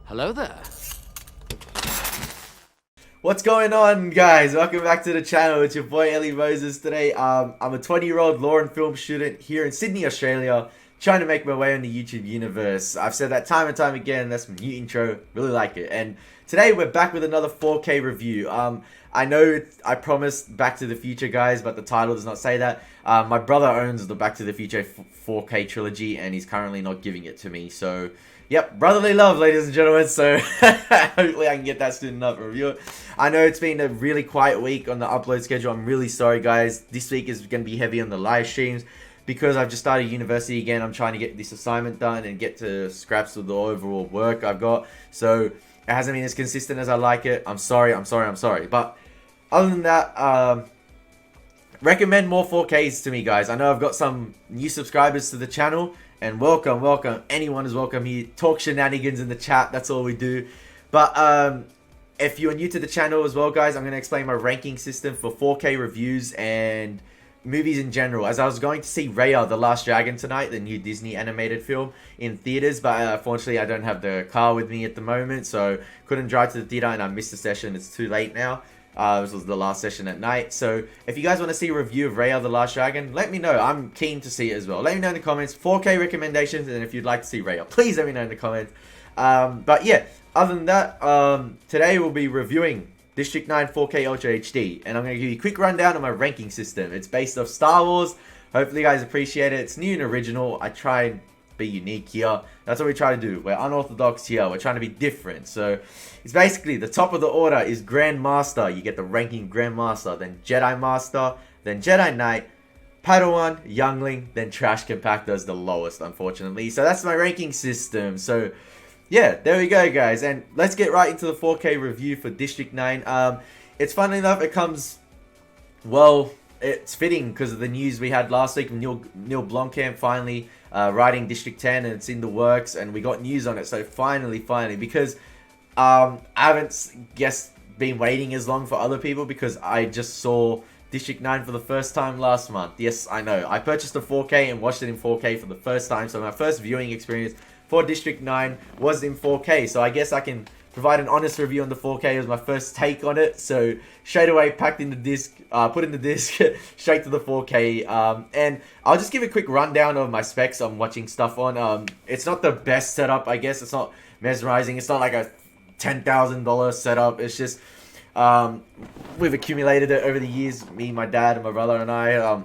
Hello there. What's going on, guys? Welcome back to the channel. It's your boy Ellie Moses. Today, I'm a 20-year-old law and film student here in Sydney, Australia, trying to make my way in the YouTube universe. I've said that time and time again. That's my new intro. Really like it. And today we're back with another 4K review. I know I promised Back to the Future, guys, but the title does not say that. My brother owns the Back to the Future 4K trilogy, and he's currently not giving it to me. So, yep, brotherly love, ladies and gentlemen. So, hopefully I can get that soon enough to review it. I know it's been a really quiet week on the upload schedule. I'm really sorry, guys. This week is going to be heavy on the live streams because I've just started university again. I'm trying to get this assignment done and get to scraps with the overall work I've got. So, it hasn't been as consistent as I like it. I'm sorry. But other than that, recommend more 4Ks to me, guys. I know I've got some new subscribers to the channel, and welcome. Anyone is welcome here. Talk shenanigans in the chat. That's all we do. But if you're new to the channel as well, guys, I'm going to explain my ranking system for 4K reviews and movies in general. As I was going to see Raya the Last Dragon tonight, the new Disney animated film, in theaters, but unfortunately I don't have the car with me at the moment, so couldn't drive to the theater, and I missed the session. It's too late now. This was the last session at night. So if you guys want to see a review of Raya the Last Dragon, let me know. I'm keen to see it as well. Let me know in the comments. 4K recommendations, and if you'd like to see Raya, please let me know in the comments. But yeah, other than that, today we'll be reviewing District 9 4K Ultra HD, and I'm going to give you a quick rundown of my ranking system. It's based off Star Wars. Hopefully you guys appreciate it. It's new and original. I try and be unique here. That's what we try to do. We're unorthodox here. We're trying to be different. So it's basically the top of the order is Grandmaster. You get the ranking Grandmaster, then Jedi Master, then Jedi Knight, Padawan, Youngling, then Trash Compactor is the lowest, unfortunately. So that's my ranking system. So yeah, there we go, guys. And let's get right into the 4K review for District 9. It's funny enough, it comes, well, it's fitting because of the news we had last week. Neill Blomkamp finally writing District 10, and it's in the works, and we got news on it. So finally, because I haven't been waiting as long for other people, because I just saw District 9 for the first time last month. Yes, I know. I purchased a 4K and watched it in 4K for the first time. So my first viewing experience for District 9 was in 4K. So I guess I can provide an honest review on the 4K as my first take on it. So straight away packed in the disc, put in the disc, straight to the 4K. And I'll just give a quick rundown of my specs I'm watching stuff on. It's not the best setup, I guess. It's not mesmerizing. It's not like a $10,000 setup. It's just we've accumulated it over the years. Me, my dad, and my brother and I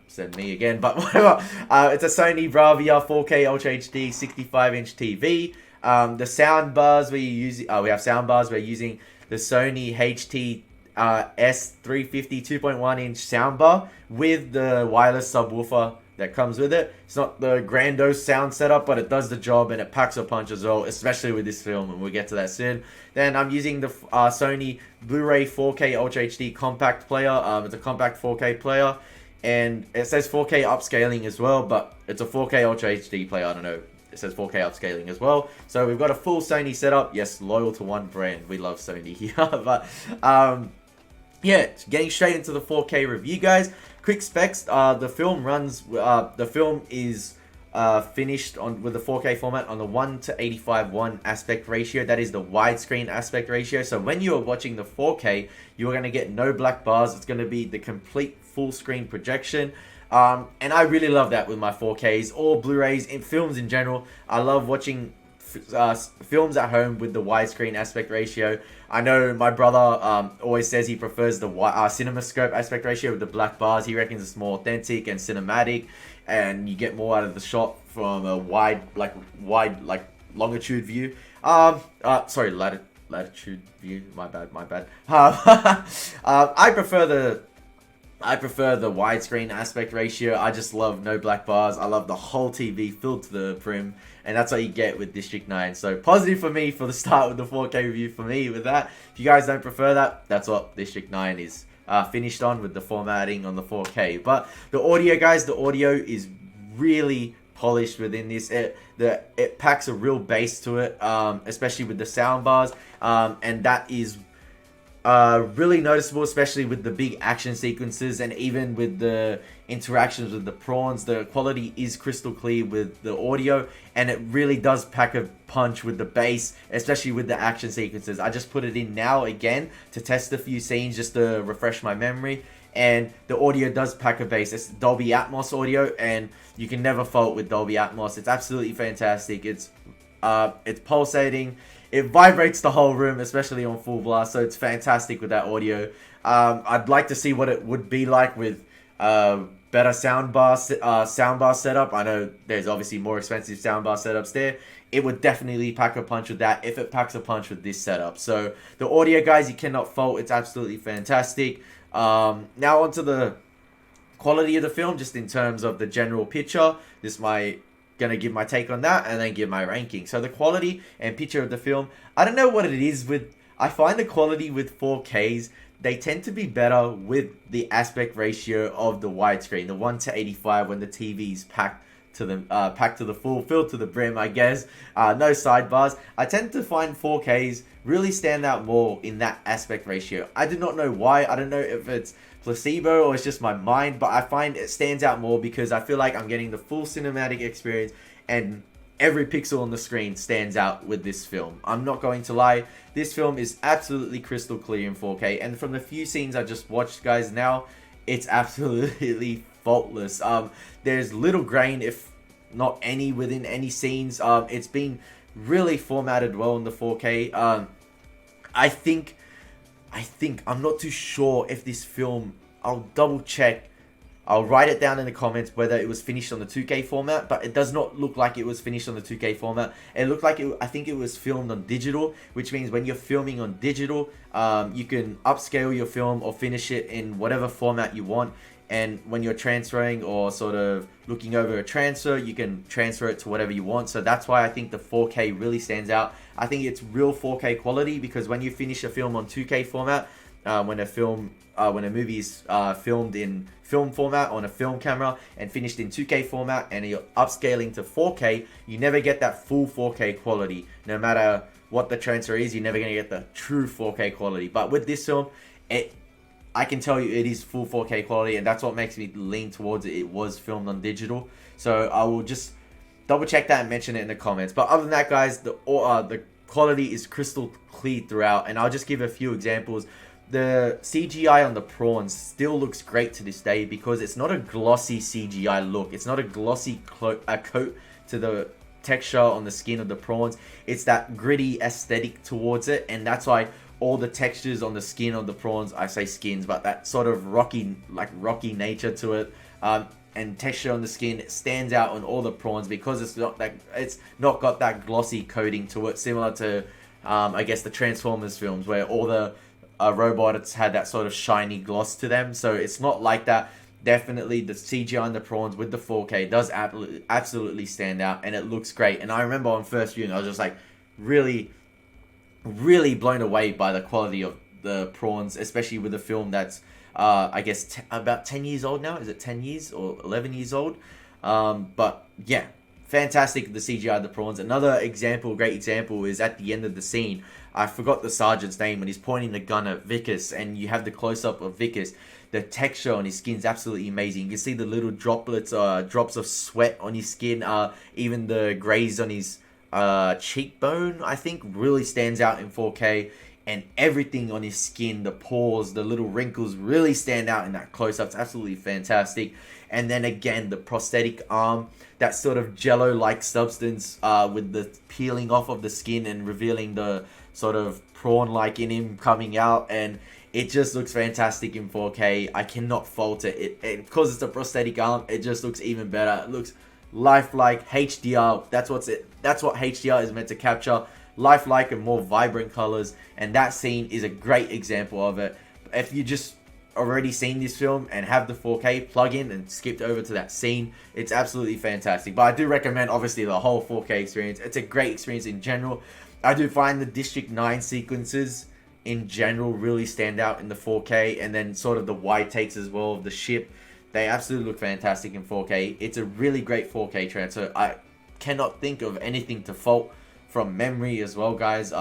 said me again, but whatever. It's a Sony Bravia 4K Ultra HD 65-inch TV. The sound bars we're using, we have sound bars. We're using the Sony HT S350 2.1-inch soundbar with the wireless subwoofer that comes with it. It's not the grandiose sound setup, but it does the job and it packs a punch as well, especially with this film, and we'll get to that soon. Then I'm using the Sony Blu-ray 4K Ultra HD compact player. It's a compact 4K player, and it says 4K upscaling as well, but it's a 4K Ultra HD player. I don't know. It says 4K upscaling as well. So we've got a full Sony setup. Yes, loyal to one brand. We love Sony here. But yeah, getting straight into the 4K review, guys. Quick specs. The film runs. The film is finished with the 4K format on the 1:85:1 aspect ratio. That is the widescreen aspect ratio. So when you are watching the 4K, you are going to get no black bars. It's going to be the complete full screen projection. And I really love that with my 4Ks or Blu-rays and films in general. I love watching films at home with the widescreen aspect ratio. I know my brother always says he prefers the CinemaScope aspect ratio with the black bars. He reckons it's more authentic and cinematic, and you get more out of the shot from a wide longitude view. Sorry, latitude view. My bad. I prefer the widescreen aspect ratio. I just love no black bars. I love the whole TV filled to the brim, and that's what you get with District 9. So positive for me for the start with the 4K review for me with that. If you guys don't prefer that, that's what District 9 is finished on with the formatting on the 4K. But the audio, guys, the audio is really polished within this. It packs a real bass to it, especially with the sound bars, and that is really noticeable, especially with the big action sequences and even with the interactions with the prawns. The quality is crystal clear with the audio, and it really does pack a punch with the bass, especially with the action sequences. I just put it in now again to test a few scenes just to refresh my memory, and the audio does pack a bass. It's Dolby Atmos audio, and you can never fault with Dolby Atmos. It's absolutely fantastic. It's pulsating. It vibrates the whole room, especially on full blast, so it's fantastic with that audio. I'd like to see what it would be like with better soundbar setup. I know there's obviously more expensive soundbar setups there. It would definitely pack a punch with that if it packs a punch with this setup. So the audio, guys, you cannot fault. It's absolutely fantastic. Now onto the quality of the film, just in terms of the general picture. This might gonna give my take on that and then give my ranking. So the quality and picture of the film, I don't know what it is with, I find the quality with 4Ks, they tend to be better with the aspect ratio of the widescreen, the 1:85, when the TV is packed to the full, filled to the brim, I guess. No sidebars. I tend to find 4Ks really stand out more in that aspect ratio. I do not know why. I don't know if it's placebo or it's just my mind, but I find it stands out more because I feel like I'm getting the full cinematic experience, and every pixel on the screen stands out with this film. I'm not going to lie, this film is absolutely crystal clear in 4K, and from the few scenes I just watched, guys, now it's absolutely faultless. There's little grain, if not any, within any scenes. It's been really formatted well in the 4K. I think I'm not too sure if this film, I'll double check. I'll write it down in the comments whether it was finished on the 2K format, but it does not look like it was finished on the 2K format. It looked like I think it was filmed on digital, which means when you're filming on digital, you can upscale your film or finish it in whatever format you want. And when you're transferring or sort of looking over a transfer, you can transfer it to whatever you want. So that's why I think the 4K really stands out. I think it's real 4K quality, because when you finish a film on 2K format, when a movie is filmed in film format on a film camera and finished in 2K format, and you're upscaling to 4K, you never get that full 4K quality. No matter what the transfer is, you're never going to get the true 4K quality. But with this film, I can tell you it is full 4K quality, and that's what makes me lean towards it. It was filmed on digital, so I will just double check that and mention it in the comments. But other than that, guys, the quality is crystal clear throughout, and I'll just give a few examples. The CGI on the prawns still looks great to this day, because it's not a glossy CGI look. It's not a glossy coat to the texture on the skin of the prawns. It's that gritty aesthetic towards it, and that's why all the textures on the skin of the prawns, I say skins, but that sort of rocky nature to it, and texture on the skin, it stands out on all the prawns, because it's not got that glossy coating to it, similar to I guess the Transformers films, where all the robots had that sort of shiny gloss to them. So it's not like that. Definitely the CGI on the prawns with the 4K does absolutely stand out, and it looks great. And I remember on first viewing, I was just like really blown away by the quality of the prawns, especially with a film that's I guess about 10 years old now. Is it 10 years or 11 years old? But yeah, fantastic, the CGI of the prawns. Another example, great example, is at the end of the scene. I forgot the sergeant's name, when he's pointing the gun at Vickers, and you have the close-up of Vickers. The texture on his skin is absolutely amazing. You can see the little drops of sweat on his skin. Even the graze on his cheekbone, I think, really stands out in 4K. And everything on his skin, the pores, the little wrinkles, really stand out in that close-up. It's absolutely fantastic. And then again, the prosthetic arm, that sort of jello-like substance with the peeling off of the skin and revealing the sort of prawn-like in him coming out, and it just looks fantastic in 4K. I cannot fault it. Because it's a prosthetic arm, it just looks even better. It looks lifelike, HDR. That's what HDR is meant to capture. Lifelike and more vibrant colors, and that scene is a great example of it. If you just already seen this film and have the 4K, plug in and skipped over to that scene, it's absolutely fantastic. But I do recommend, obviously, the whole 4K experience. It's a great experience in general. I do find the District 9 sequences in general really stand out in the 4K, and then sort of the wide takes as well of the ship. They absolutely look fantastic in 4K. It's a really great 4K transfer. I cannot think of anything to fault from memory as well, guys.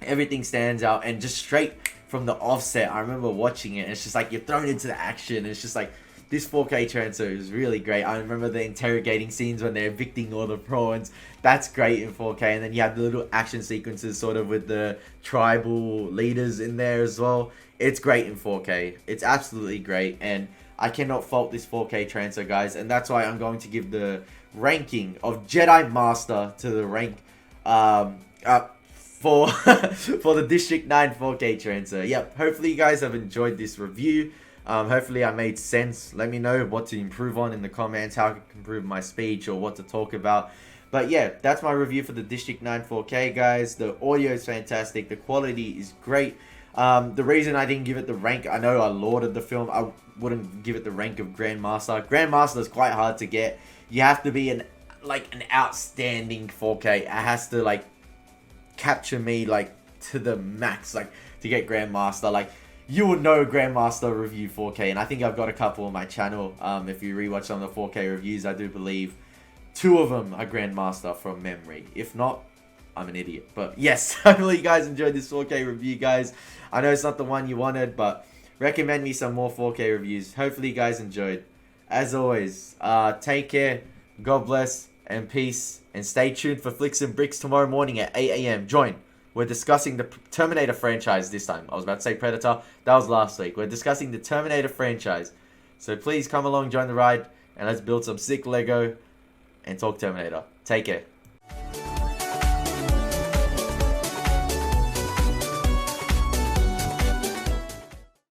Everything stands out, and just straight from the offset. I remember watching it, and it's just like you're thrown into the action, and it's just like this 4K transfer is really great. I remember the interrogating scenes when they're evicting all the prawns. That's great in 4K. And then you have the little action sequences sort of with the tribal leaders in there as well. It's great in 4K. It's absolutely great. And I cannot fault this 4K transfer, guys. And that's why I'm going to give the ranking of Jedi Master to the rank for for the District 9 4K transfer. Yep, hopefully you guys have enjoyed this review. Hopefully I made sense. Let me know what to improve on in the comments, how I can improve my speech or what to talk about. But yeah, that's my review for the District 9 4K, guys. The audio is fantastic. The quality is great. The reason I didn't give it the rank, I know I lauded the film. I wouldn't give it the rank of Grandmaster. Grandmaster is quite hard to get. You have to be an outstanding 4K. It has to like capture me like to the max, like to get Grandmaster. Like, you will know Grandmaster review 4K, and I think I've got a couple on my channel. If you rewatch some of the 4K reviews, I do believe 2 of them are Grandmaster from memory. If not, I'm an idiot. But yes, hopefully you guys enjoyed this 4K review, guys. I know it's not the one you wanted, but recommend me some more 4K reviews. Hopefully you guys enjoyed. As always, take care, God bless, and peace. And stay tuned for Flicks and Bricks tomorrow morning at 8 AM. Join. We're discussing the Terminator franchise this time. I was about to say Predator. That was last week. We're discussing the Terminator franchise. So please come along, join the ride, and let's build some sick Lego and talk Terminator. Take care.